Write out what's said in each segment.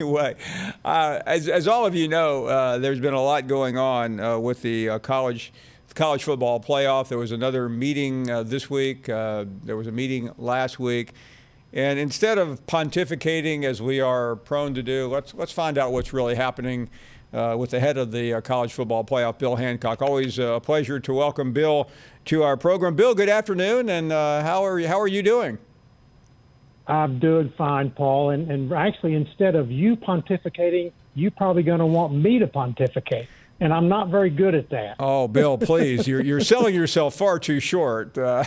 Way. As all of you know, there's been a lot going on with the college football playoff. There was another meeting this week. There was a meeting last week. And instead of pontificating as we are prone to do, let's find out what's really happening with the head of the college football playoff, Bill Hancock. Always a pleasure to welcome Bill to our program. Bill, good afternoon, and how are you doing? I'm doing fine, Paul. And actually, instead of you pontificating, you're probably going to want me to pontificate. And I'm not very good at that. Oh, Bill, please. You're selling yourself far too short. Yeah,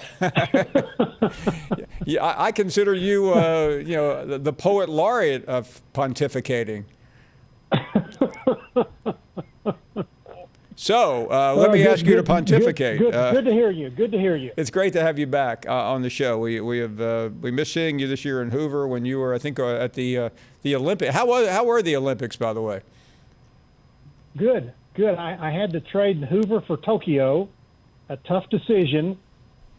I consider you, the poet laureate of pontificating. So let me ask you to pontificate. Good to hear you. Good to hear you. It's great to have you back on the show. We missed seeing you this year in Hoover when you were, I think, at the Olympics. How were the Olympics, by the way? Good. I had to trade Hoover for Tokyo. A tough decision,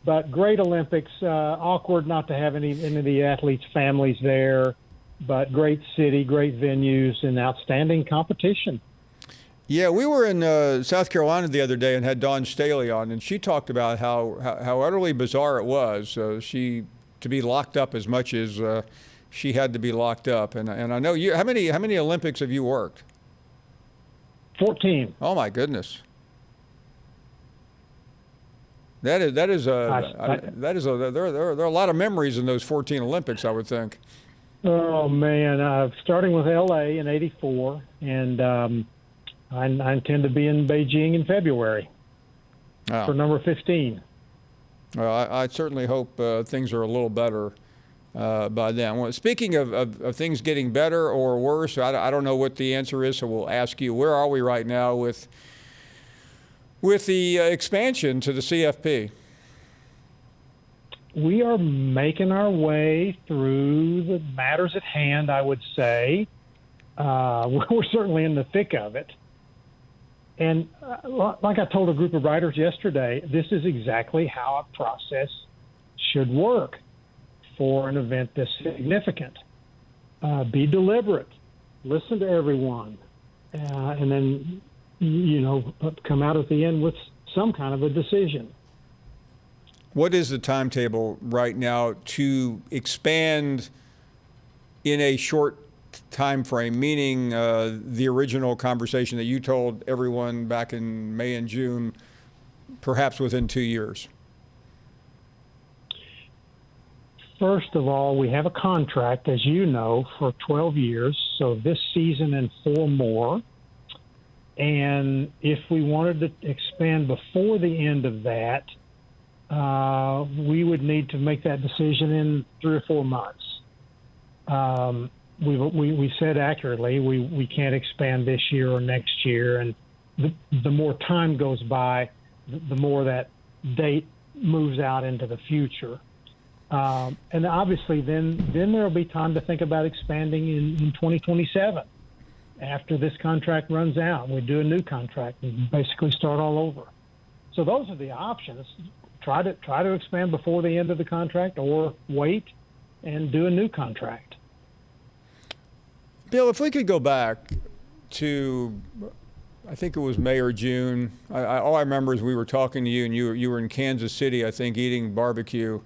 but great Olympics. Awkward not to have any of the athletes' families there, but great city, great venues, and outstanding competition. Yeah, we were in South Carolina the other day and had Dawn Staley on, and she talked about how utterly bizarre it was to be locked up as much as she had to be locked up. And I know you. How many Olympics have you worked? 14. Oh my goodness. There are a lot of memories in those 14 Olympics, I would think. Oh man, starting with LA in '84 and. I intend to be in Beijing in February for number 15. Well, I certainly hope things are a little better by then. Well, speaking of things getting better or worse, I don't know what the answer is, so we'll ask you, where are we right now with the expansion to the CFP? We are making our way through the matters at hand, I would say. We're certainly in the thick of it. And like I told a group of writers yesterday, this is exactly how a process should work for an event this significant. Be deliberate, listen to everyone, and then, come out at the end with some kind of a decision. What is the timetable right now to expand in a short time frame, meaning the original conversation that you told everyone back in May and June, perhaps within 2 years? First of all, we have a contract, as you know, for 12 years, so this season and 4 more. And if we wanted to expand before the end of that, we would need to make that decision in 3 or 4 months. We said accurately we can't expand this year or next year, and the more time goes by, the more that date moves out into the future. And obviously then there will be time to think about expanding in 2027 after this contract runs out. We do a new contract and basically start all over. So those are the options. Try to expand before the end of the contract, or wait and do a new contract. Bill, if we could go back to, I think it was May or June. All I remember is we were talking to you, and you were in Kansas City, I think, eating barbecue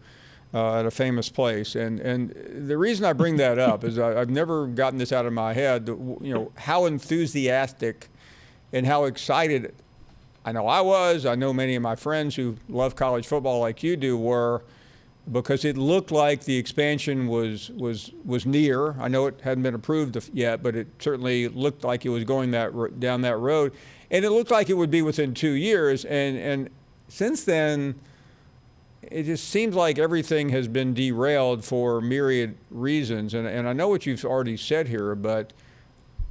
at a famous place. And the reason I bring that up is I've never gotten this out of my head. How enthusiastic and how excited I know I was. I know many of my friends who love college football like you do were, because it looked like the expansion was near. I know it hadn't been approved yet, but it certainly looked like it was going down that road. And it looked like it would be within 2 years. And since then, it just seems like everything has been derailed for myriad reasons. And I know what you've already said here, but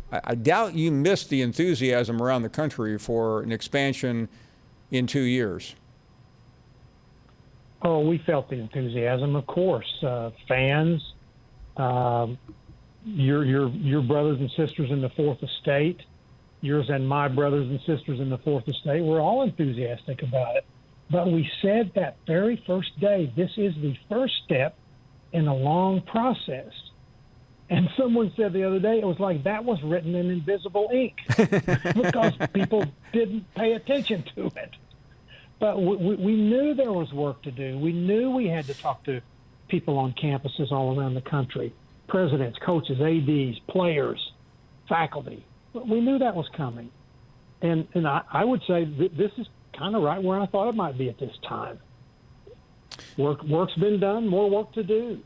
I doubt you missed the enthusiasm around the country for an expansion in 2 years. Oh, we felt the enthusiasm, of course. Fans, your brothers and sisters in the Fourth Estate, yours and my brothers and sisters in the Fourth Estate, we're all enthusiastic about it. But we said that very first day, this is the first step in a long process. And someone said the other day, it was like that was written in invisible ink because people didn't pay attention to it. But we knew there was work to do. We knew we had to talk to people on campuses all around the country, presidents, coaches, ADs, players, faculty. We knew that was coming. And I would say this is kind of right where I thought it might be at this time. Work's been done, more work to do.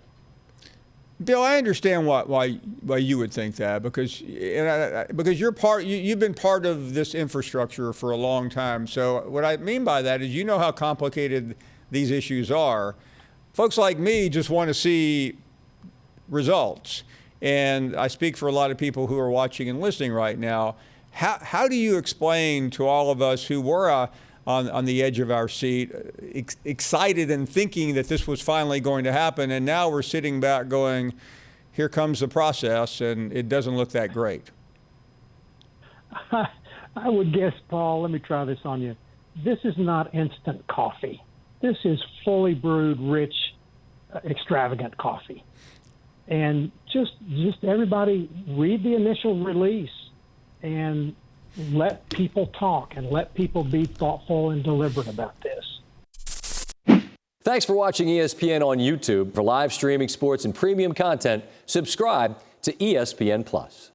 Bill, I understand why you would think that, because you've been part of this infrastructure for a long time. So what I mean by that is, you know how complicated these issues are. Folks like me just want to see results, and I speak for a lot of people who are watching and listening right now. How do you explain to all of us who were on the edge of our seat, excited and thinking that this was finally going to happen, and now we're sitting back going, here comes the process, and it doesn't look that great? I would guess, Paul, let me try this on you. This is not instant coffee. This is fully brewed, rich, extravagant coffee. And just everybody read the initial release and let people talk and let people be thoughtful and deliberate about this. Thanks for watching ESPN on YouTube. For live streaming sports and premium content, subscribe to ESPN+.